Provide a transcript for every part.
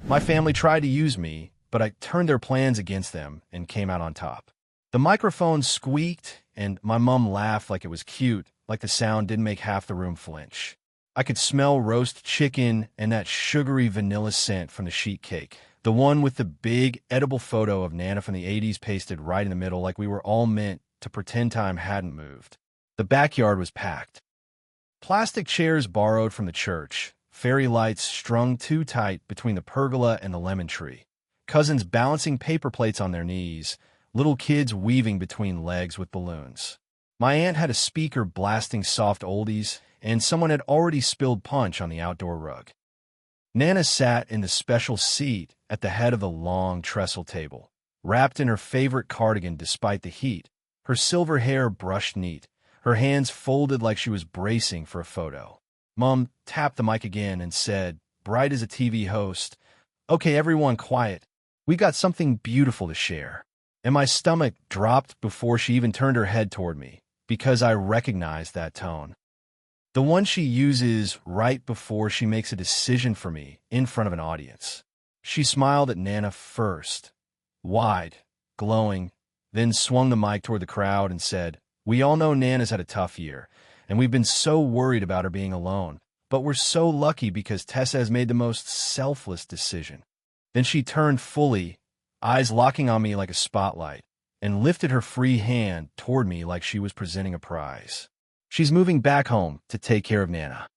My family tried to use me, but I turned their plans against them and came out on top. The microphone squeaked, and my mom laughed like it was cute, like the sound didn't make half the room flinch. I could smell roast chicken and that sugary vanilla scent from the sheet cake, the one with the big, edible photo of Nana from the 80s pasted right in the middle like we were all meant to pretend time hadn't moved. The backyard was packed. Plastic chairs borrowed from the church, fairy lights strung too tight between the pergola and the lemon tree, cousins balancing paper plates on their knees, little kids weaving between legs with balloons. My aunt had a speaker blasting soft oldies, and someone had already spilled punch on the outdoor rug. Nana sat in the special seat at the head of the long trestle table, wrapped in her favorite cardigan despite the heat, her silver hair brushed neat, her hands folded like she was bracing for a photo. Mom tapped the mic again and said, bright as a TV host, "Okay, everyone quiet. We got something beautiful to share." And my stomach dropped before she even turned her head toward me, because I recognized that tone. The one she uses right before she makes a decision for me in front of an audience. She smiled at Nana first, wide, glowing, then swung the mic toward the crowd and said, "We all know Nana's had a tough year, and we've been so worried about her being alone, but we're so lucky because Tessa has made the most selfless decision." Then she turned fully, eyes locking on me like a spotlight, and lifted her free hand toward me like she was presenting a prize. She's moving back home to take care of Nana.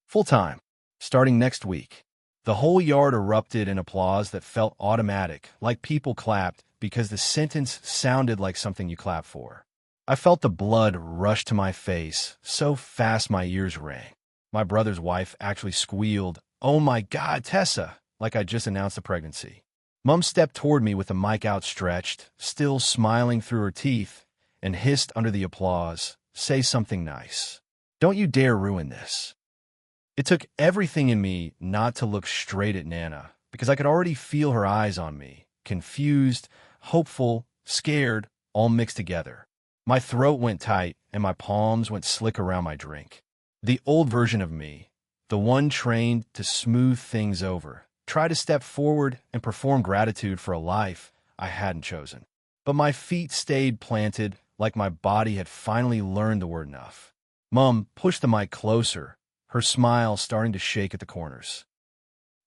Full-time, starting next week. The whole yard erupted in applause that felt automatic, like people clapped because the sentence sounded like something you clap for. I felt the blood rush to my face, so fast my ears rang. My brother's wife actually squealed, "Oh my God, Tessa," like I just announced a pregnancy. Mom stepped toward me with the mic outstretched, still smiling through her teeth, and hissed under the applause, "Say something nice. Don't you dare ruin this." It took everything in me not to look straight at Nana, because I could already feel her eyes on me, confused, hopeful, scared, all mixed together. My throat went tight, and my palms went slick around my drink. The old version of me, the one trained to smooth things over, tried to step forward and perform gratitude for a life I hadn't chosen. But my feet stayed planted, like my body had finally learned the word enough. Mom pushed the mic closer, her smile starting to shake at the corners.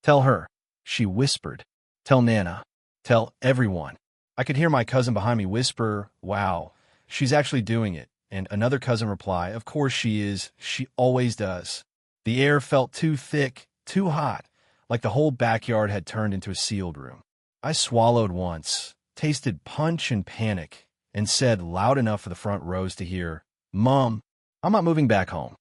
"Tell her," she whispered. "Tell Nana. Tell everyone." I could hear my cousin behind me whisper, "Wow, she's actually doing it," and another cousin reply, "Of course she is. She always does." The air felt too thick, too hot, like the whole backyard had turned into a sealed room. I swallowed once, tasted punch and panic, and said loud enough for the front rows to hear, "Mom, I'm not moving back home."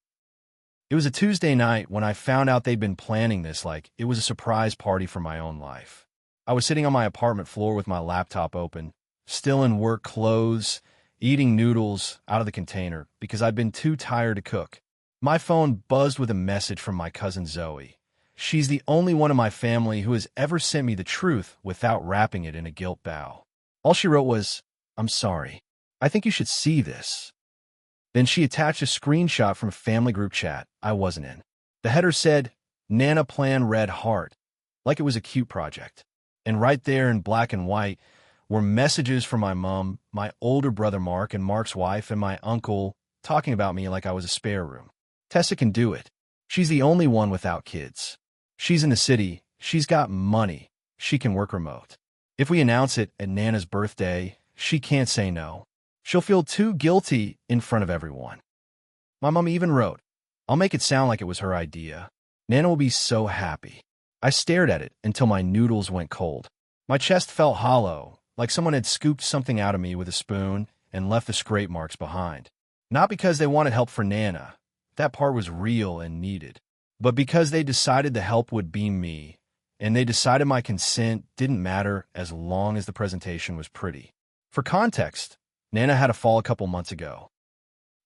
It was a Tuesday night when I found out they'd been planning this like it was a surprise party for my own life. I was sitting on my apartment floor with my laptop open, still in work clothes, eating noodles out of the container because I'd been too tired to cook. My phone buzzed with a message from my cousin Zoe. She's the only one in my family who has ever sent me the truth without wrapping it in a guilt bow. All she wrote was, "I'm sorry. I think you should see this." Then she attached a screenshot from a family group chat I wasn't in. The header said, "Nana Plan Red Heart," like it was a cute project. And right there in black and white were messages from my mom, my older brother Mark, and Mark's wife, and my uncle talking about me like I was a spare room. Tessa can do it. She's the only one without kids. She's in the city. She's got money. She can work remote. If we announce it at Nana's birthday, she can't say no. She'll feel too guilty in front of everyone. My mom even wrote, "I'll make it sound like it was her idea. Nana will be so happy." I stared at it until my noodles went cold. My chest felt hollow, like someone had scooped something out of me with a spoon and left the scrape marks behind. Not because they wanted help for Nana. That part was real and needed. But because they decided the help would be me, and they decided my consent didn't matter as long as the presentation was pretty. For context, Nana had a fall a couple months ago.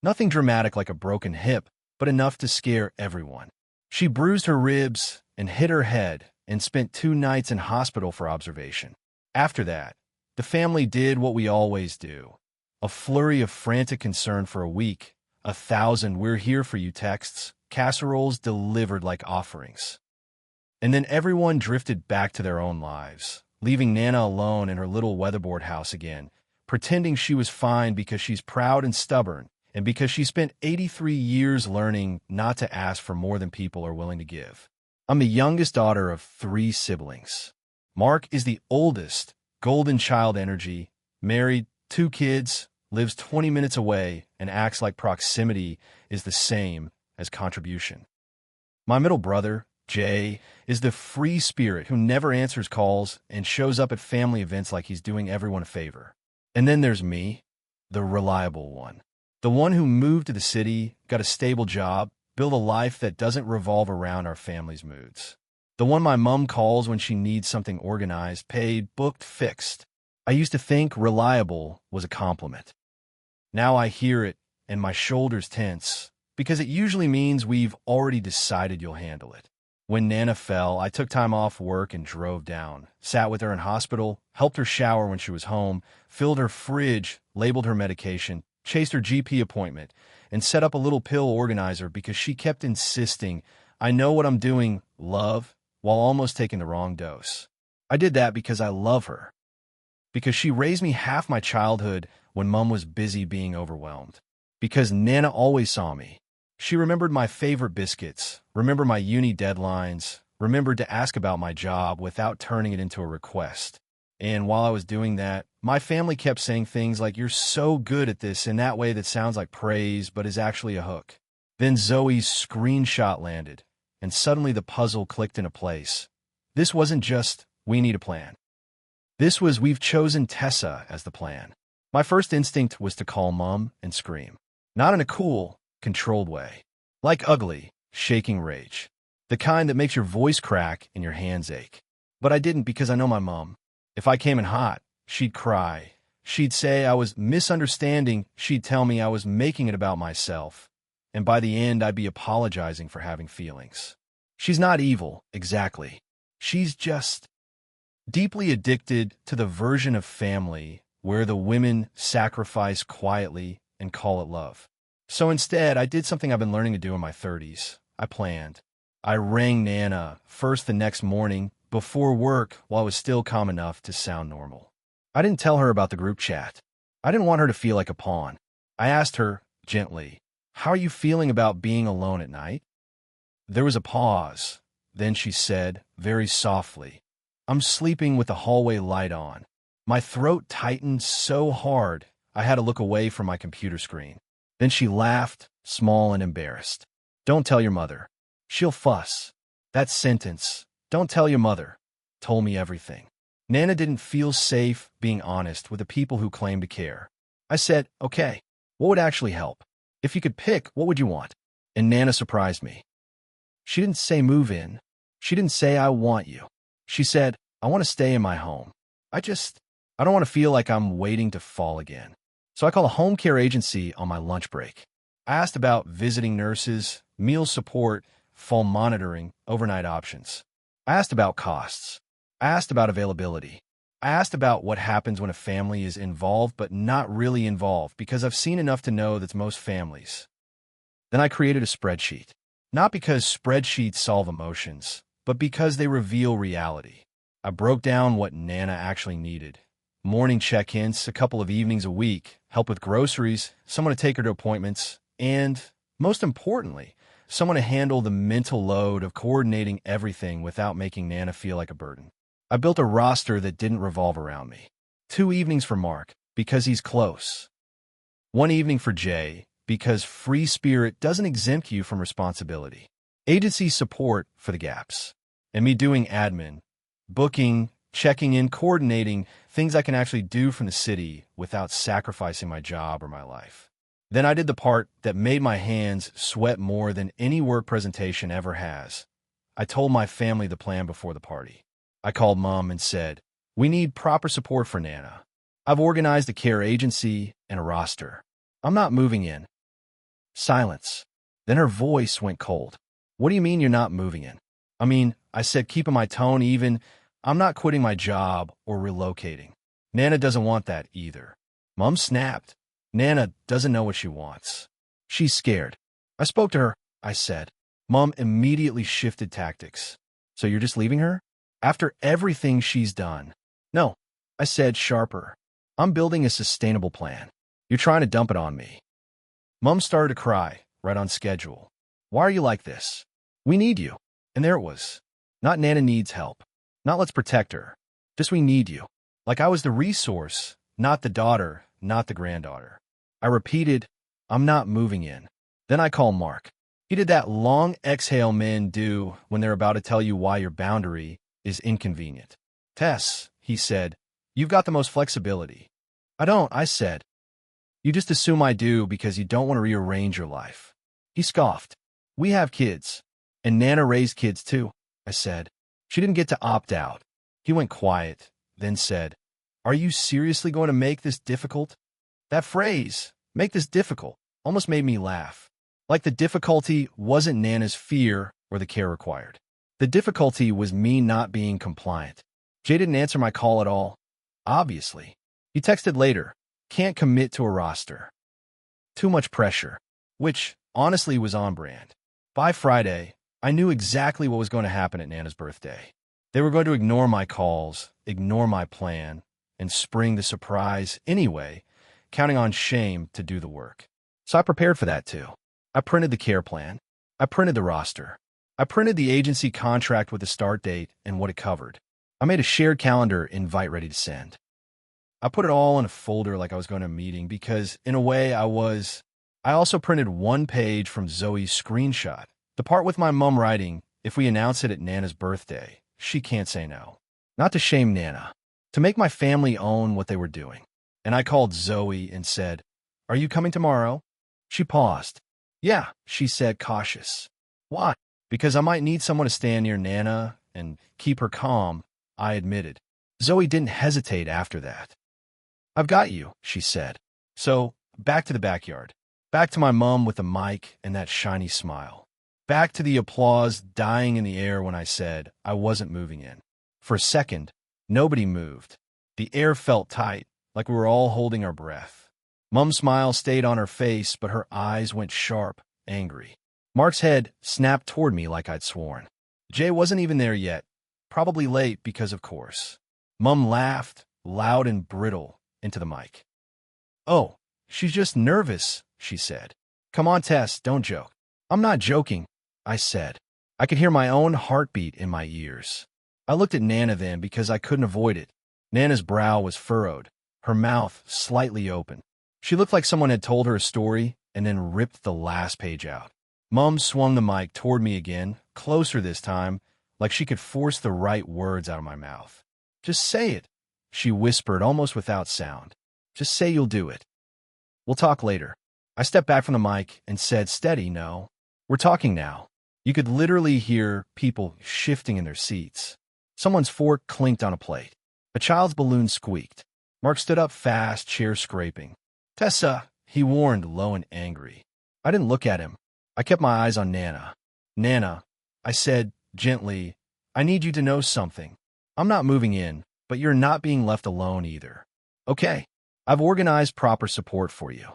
Nothing dramatic like a broken hip, but enough to scare everyone. She bruised her ribs and hit her head and spent 2 nights in hospital for observation. After that, the family did what we always do. A flurry of frantic concern for a week, 1,000 "we're here for you" texts, casseroles delivered like offerings. And then everyone drifted back to their own lives, leaving Nana alone in her little weatherboard house again, pretending she was fine because she's proud and stubborn, and because she spent 83 years learning not to ask for more than people are willing to give. I'm the youngest daughter of 3 siblings. Mark is the oldest, golden child energy, married, 2 kids, lives 20 minutes away, and acts like proximity is the same as contribution. My middle brother, Jay, is the free spirit who never answers calls and shows up at family events like he's doing everyone a favor. And then there's me, the reliable one. The one who moved to the city, got a stable job, built a life that doesn't revolve around our family's moods. The one my mom calls when she needs something organized, paid, booked, fixed. I used to think reliable was a compliment. Now I hear it and my shoulders tense, because it usually means we've already decided you'll handle it. When Nana fell, I took time off work and drove down, sat with her in hospital, helped her shower when she was home, filled her fridge, labeled her medication, chased her GP appointment, and set up a little pill organizer because she kept insisting, I know what I'm doing, love, while almost taking the wrong dose. I did that because I love her. Because she raised me half my childhood when Mom was busy being overwhelmed. Because Nana always saw me. She remembered my favorite biscuits, remembered my uni deadlines, remembered to ask about my job without turning it into a request. And while I was doing that, my family kept saying things like, you're so good at this in that way that sounds like praise but is actually a hook. Then Zoe's screenshot landed, and suddenly the puzzle clicked into place. This wasn't just, we need a plan. This was, we've chosen Tessa as the plan. My first instinct was to call Mom and scream. Not in a cool, controlled way. Like ugly, shaking rage. The kind that makes your voice crack and your hands ache. But I didn't because I know my mom. If I came in hot, she'd cry. She'd say I was misunderstanding. She'd tell me I was making it about myself. And by the end, I'd be apologizing for having feelings. She's not evil, exactly. She's just deeply addicted to the version of family where the women sacrifice quietly and call it love. So instead, I did something I've been learning to do in my 30s. I planned. I rang Nana first the next morning before work while I was still calm enough to sound normal. I didn't tell her about the group chat. I didn't want her to feel like a pawn. I asked her, gently, how are you feeling about being alone at night? There was a pause. Then she said, very softly, I'm sleeping with the hallway light on. My throat tightened so hard I had to look away from my computer screen. Then she laughed, small and embarrassed. Don't tell your mother. She'll fuss. That sentence, don't tell your mother, told me everything. Nana didn't feel safe being honest with the people who claimed to care. I said, okay, what would actually help? If you could pick, what would you want? And Nana surprised me. She didn't say move in. She didn't say I want you. She said, I want to stay in my home. I don't want to feel like I'm waiting to fall again. So I called a home care agency on my lunch break. I asked about visiting nurses, meal support, phone monitoring, overnight options. I asked about costs. I asked about availability. I asked about what happens when a family is involved but not really involved, because I've seen enough to know that's most families. Then I created a spreadsheet. Not because spreadsheets solve emotions, but because they reveal reality. I broke down what Nana actually needed. Morning check-ins, a couple of evenings a week, help with groceries, someone to take her to appointments, and, most importantly, someone to handle the mental load of coordinating everything without making Nana feel like a burden. I built a roster that didn't revolve around me. 2 evenings for Mark, because he's close. 1 evening for Jay, because free spirit doesn't exempt you from responsibility. Agency support for the gaps. And me doing admin, booking, checking in, coordinating, things I can actually do from the city without sacrificing my job or my life. Then I did the part that made my hands sweat more than any work presentation ever has. I told my family the plan before the party. I called Mom and said, we need proper support for Nana. I've organized a care agency and a roster. I'm not moving in. Silence. Then her voice went cold. What do you mean you're not moving in? I said, keeping my tone even. I'm not quitting my job or relocating. Nana doesn't want that either. Mom snapped. Nana doesn't know what she wants. She's scared. I spoke to her, I said. Mom immediately shifted tactics. So you're just leaving her? After everything she's done? No, I said, sharper. I'm building a sustainable plan. You're trying to dump it on me. Mom started to cry, right on schedule. Why are you like this? We need you. And there it was. Not Nana needs help. Not let's protect her. Just we need you. Like I was the resource, not the daughter, not the granddaughter. I repeated, I'm not moving in. Then I called Mark. He did that long exhale men do when they're about to tell you why your boundary is inconvenient. Tess, he said, you've got the most flexibility. I don't, I said. You just assume I do because you don't want to rearrange your life. He scoffed. We have kids. And Nana raised kids too, I said. She didn't get to opt out. He went quiet, then said, Are you seriously going to make this difficult? That phrase, make this difficult, almost made me laugh. Like the difficulty wasn't Nana's fear or the care required. The difficulty was me not being compliant. Jay didn't answer my call at all. Obviously. He texted later, can't commit to a roster. Too much pressure, which honestly was on brand. By Friday, I knew exactly what was going to happen at Nana's birthday. They were going to ignore my calls, ignore my plan, and spring the surprise anyway, counting on shame to do the work. So I prepared for that too. I printed the care plan. I printed the roster. I printed the agency contract with the start date and what it covered. I made a shared calendar invite ready to send. I put it all in a folder like I was going to a meeting because, in a way, I also printed one page from Zoe's screenshot, the part with my mom writing, if we announce it at Nana's birthday, she can't say no. Not to shame Nana, to make my family own what they were doing. And I called Zoe and said, Are you coming tomorrow? She paused. Yeah, she said, cautious. Why? Because I might need someone to stand near Nana and keep her calm, I admitted. Zoe didn't hesitate after that. I've got you, she said. So, back to the backyard. Back to my mom with the mic and that shiny smile. Back to the applause dying in the air when I said I wasn't moving in. For a second, nobody moved. The air felt tight, like we were all holding our breath. Mom's smile stayed on her face, but her eyes went sharp, angry. Mark's head snapped toward me like I'd sworn. Jay wasn't even there yet, probably late because of course. Mom laughed, loud and brittle, into the mic. Oh, she's just nervous, she said. Come on, Tess, don't joke. I'm not joking, I said. I could hear my own heartbeat in my ears. I looked at Nana then because I couldn't avoid it. Nana's brow was furrowed, her mouth slightly open. She looked like someone had told her a story and then ripped the last page out. Mom swung the mic toward me again, closer this time, like she could force the right words out of my mouth. Just say it, she whispered almost without sound. Just say you'll do it. We'll talk later. I stepped back from the mic and said, steady, no. We're talking now. You could literally hear people shifting in their seats. Someone's fork clinked on a plate. A child's balloon squeaked. Mark stood up fast, chair scraping. Tessa, he warned, low and angry. I didn't look at him. I kept my eyes on Nana. Nana, I said gently, I need you to know something. I'm not moving in, but you're not being left alone either. Okay, I've organized proper support for you.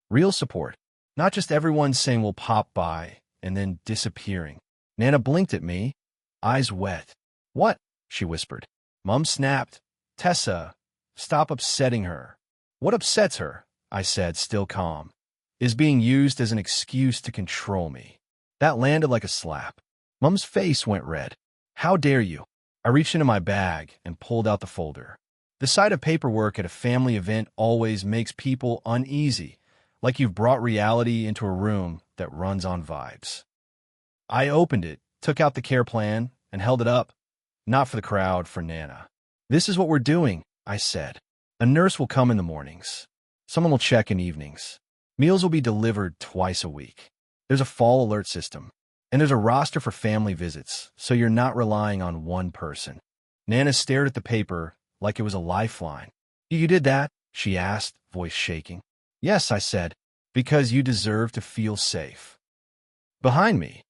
Real support. Not just everyone saying we'll pop by and then disappearing. Nana blinked at me, eyes wet. What? She whispered. Mom snapped. Tessa, stop upsetting her. What upsets her, I said, still calm, is being used as an excuse to control me. That landed like a slap. Mom's face went red. How dare you? I reached into my bag and pulled out the folder. The sight of paperwork at a family event always makes people uneasy, like you've brought reality into a room that runs on vibes. I opened it, took out the care plan, and held it up. Not for the crowd, for Nana. This is what we're doing, I said. A nurse will come in the mornings. Someone will check in evenings. Meals will be delivered twice a week. There's a fall alert system. And there's a roster for family visits, so you're not relying on one person. Nana stared at the paper like it was a lifeline. You did that? She asked, voice shaking. Yes, I said, because you deserve to feel safe. Behind me,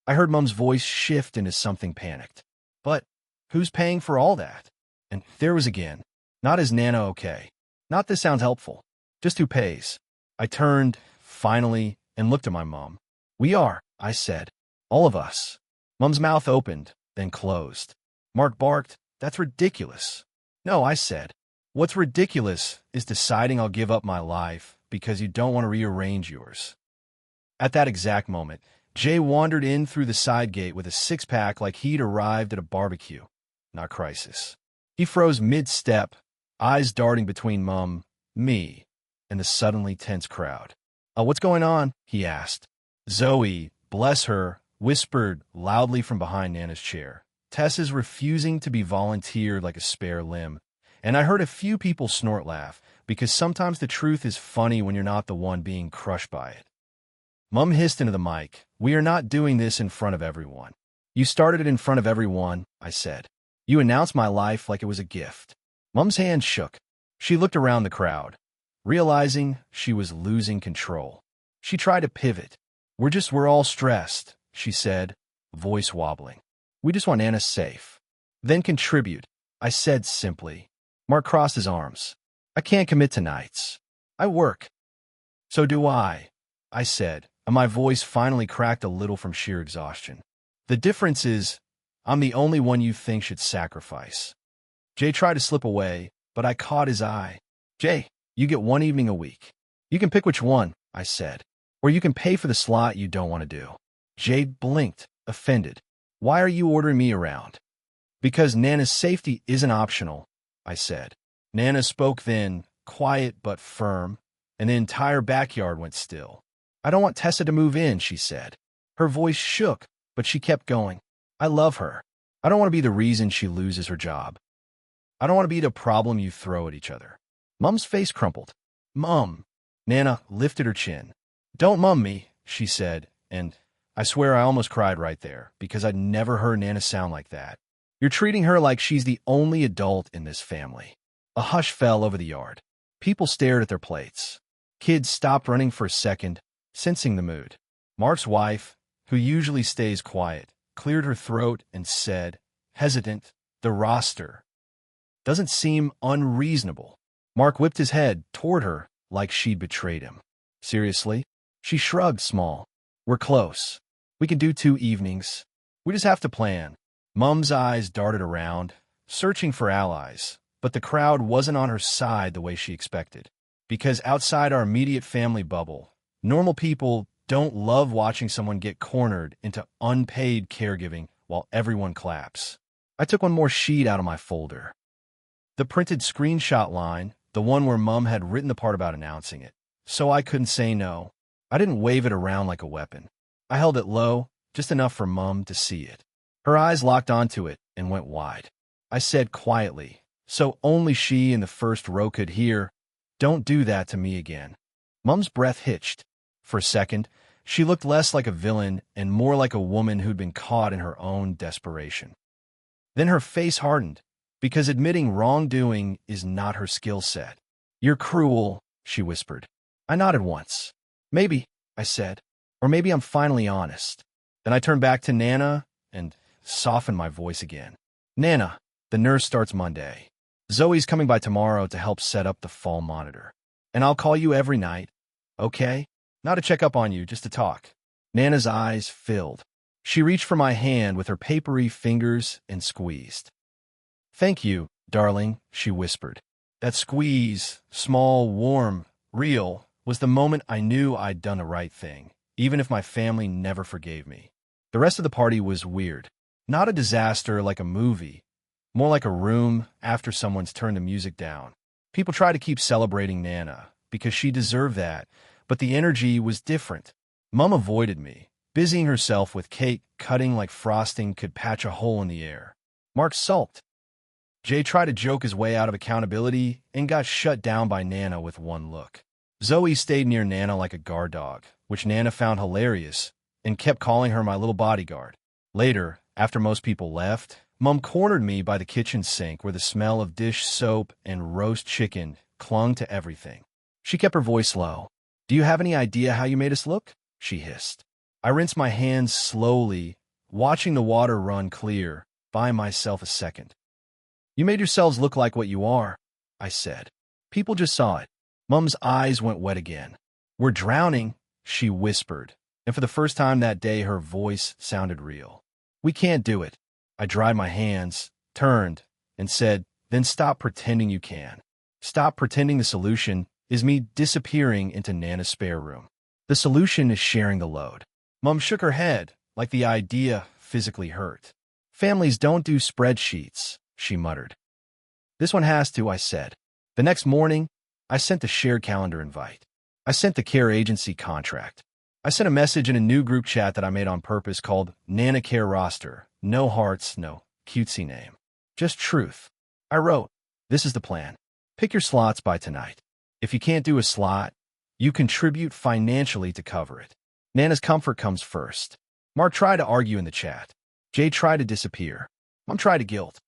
I heard Mom's voice shift into something panicked. But who's paying for all that? And there was again. Not is Nana okay? Not this sounds helpful. Just who pays? I turned, finally, and looked at my mom. We are, I said. All of us. Mom's mouth opened, then closed. Mark barked, "That's ridiculous." "No," I said. "What's ridiculous is deciding I'll give up my life because you don't want to rearrange yours." At that exact moment, Jay wandered in through the side gate with a six-pack like he'd arrived at a barbecue. Not crisis. He froze mid-step, eyes darting between Mum, me, and the suddenly tense crowd. What's going on?" he asked. Zoe, bless her, whispered loudly from behind Nana's chair. "Tess is refusing to be volunteered like a spare limb." And I heard a few people snort laugh, because sometimes the truth is funny when you're not the one being crushed by it. Mum hissed into the mic, "We are not doing this in front of everyone." "You started it in front of everyone," I said. "You announced my life like it was a gift." Mum's hand shook. She looked around the crowd, realizing she was losing control. She tried to pivot. We're all stressed," she said, voice wobbling. "We just want Nana safe." "Then contribute," I said simply. Mark crossed his arms. "I can't commit to nights. I work." "So do I," I said, and my voice finally cracked a little from sheer exhaustion. "The difference is, I'm the only one you think should sacrifice." Jay tried to slip away, but I caught his eye. "Jay, you get one evening a week. You can pick which one," I said. "Or you can pay for the slot you don't want to do." Jay blinked, offended. "Why are you ordering me around?" "Because Nana's safety isn't optional," I said. Nana spoke then, quiet but firm, and the entire backyard went still. "I don't want Tessa to move in," she said. Her voice shook, but she kept going. "I love her. I don't want to be the reason she loses her job. I don't want to be the problem you throw at each other." Mum's face crumpled. "Mum." Nana lifted her chin. "Don't mum me," she said, and I swear I almost cried right there, because I'd never heard Nana sound like that. "You're treating her like she's the only adult in this family." A hush fell over the yard. People stared at their plates. Kids stopped running for a second, sensing the mood. Mark's wife, who usually stays quiet, cleared her throat and said, hesitant, "The roster doesn't seem unreasonable." Mark whipped his head toward her like she'd betrayed him. "Seriously?" She shrugged small. "We're close. We can do 2 evenings. We just have to plan." Mum's eyes darted around, searching for allies, but the crowd wasn't on her side the way she expected. Because outside our immediate family bubble, normal people don't love watching someone get cornered into unpaid caregiving while everyone claps. I took one more sheet out of my folder. The printed screenshot line, the one where Mum had written the part about announcing it, so I couldn't say no. I didn't wave it around like a weapon. I held it low, just enough for Mum to see it. Her eyes locked onto it and went wide. I said quietly, so only she in the first row could hear, "Don't do that to me again." Mum's breath hitched. For a second, she looked less like a villain and more like a woman who'd been caught in her own desperation. Then her face hardened, because admitting wrongdoing is not her skill set. "You're cruel," she whispered. I nodded once. "Maybe," I said, "or maybe I'm finally honest." Then I turned back to Nana and softened my voice again. "Nana, the nurse starts Monday. Zoe's coming by tomorrow to help set up the fall monitor. And I'll call you every night, okay? Not to check up on you, just to talk." Nana's eyes filled. She reached for my hand with her papery fingers and squeezed. "Thank you, darling," she whispered. That squeeze, small, warm, real, was the moment I knew I'd done the right thing, even if my family never forgave me. The rest of the party was weird. Not a disaster like a movie, more like a room after someone's turned the music down. People tried to keep celebrating Nana, because she deserved that, but the energy was different. Mum avoided me, busying herself with cake cutting like frosting could patch a hole in the air. Mark sulked. Jay tried to joke his way out of accountability and got shut down by Nana with one look. Zoe stayed near Nana like a guard dog, which Nana found hilarious and kept calling her my little bodyguard. Later, after most people left, Mum cornered me by the kitchen sink where the smell of dish soap and roast chicken clung to everything. She kept her voice low. "Do you have any idea how you made us look?" she hissed. I rinsed my hands slowly, watching the water run clear, buying myself a second. "You made yourselves look like what you are," I said. "People just saw it." Mum's eyes went wet again. "We're drowning," she whispered, and for the first time that day her voice sounded real. "We can't do it." I dried my hands, turned, and said, "Then stop pretending you can. Stop pretending the solution is me disappearing into Nana's spare room. The solution is sharing the load." Mom shook her head, like the idea physically hurt. "Families don't do spreadsheets," she muttered. "This one has to," I said. The next morning, I sent the shared calendar invite. I sent the care agency contract. I sent a message in a new group chat that I made on purpose called Nana Care Roster. No hearts, no cutesy name. Just truth. I wrote, "This is the plan. Pick your slots by tonight. If you can't do a slot, you contribute financially to cover it. Nana's comfort comes first." Mark tried to argue in the chat. Jay tried to disappear. Mom tried to guilt.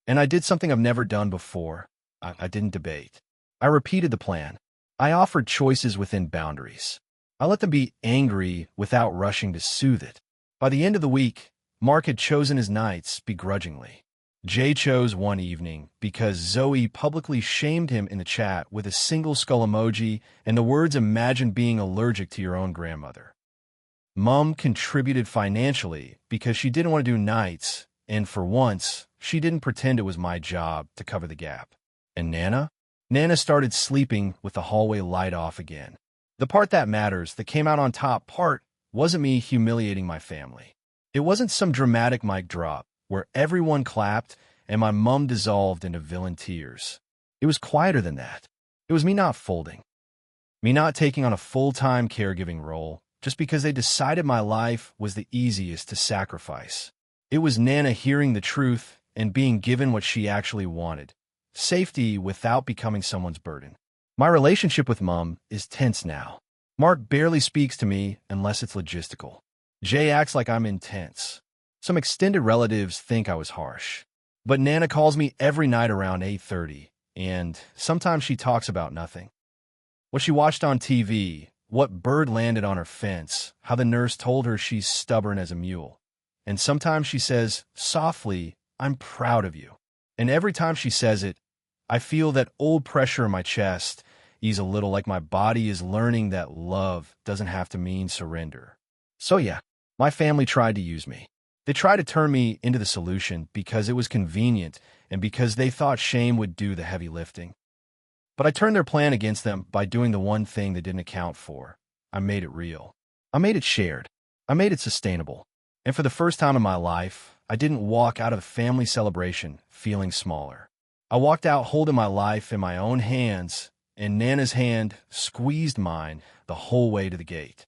And I did something I've never done before. I didn't debate. I repeated the plan. I offered choices within boundaries. I let them be angry without rushing to soothe it. By the end of the week, Mark had chosen his nights begrudgingly. Jay chose one evening because Zoe publicly shamed him in the chat with a single skull emoji and the words, "Imagine being allergic to your own grandmother." Mom contributed financially because she didn't want to do nights, and for once, she didn't pretend it was my job to cover the gap. And Nana? Nana started sleeping with the hallway light off again. The part that matters, that came out on top part, wasn't me humiliating my family. It wasn't some dramatic mic drop where everyone clapped and my mom dissolved into villain tears. It was quieter than that. It was me not folding. Me not taking on a full-time caregiving role just because they decided my life was the easiest to sacrifice. It was Nana hearing the truth and being given what she actually wanted. Safety without becoming someone's burden. My relationship with Mom is tense now. Mark barely speaks to me unless it's logistical. Jay acts like I'm intense. Some extended relatives think I was harsh. But Nana calls me every night around 8:30, and sometimes she talks about nothing. What she watched on TV, what bird landed on her fence, how the nurse told her she's stubborn as a mule. And sometimes she says, softly, "I'm proud of you." And every time she says it, I feel that old pressure in my chest ease a little, like my body is learning that love doesn't have to mean surrender. So yeah, my family tried to use me. They tried to turn me into the solution because it was convenient and because they thought shame would do the heavy lifting. But I turned their plan against them by doing the one thing they didn't account for. I made it real. I made it shared. I made it sustainable. And for the first time in my life, I didn't walk out of a family celebration feeling smaller. I walked out holding my life in my own hands, and Nana's hand squeezed mine the whole way to the gate.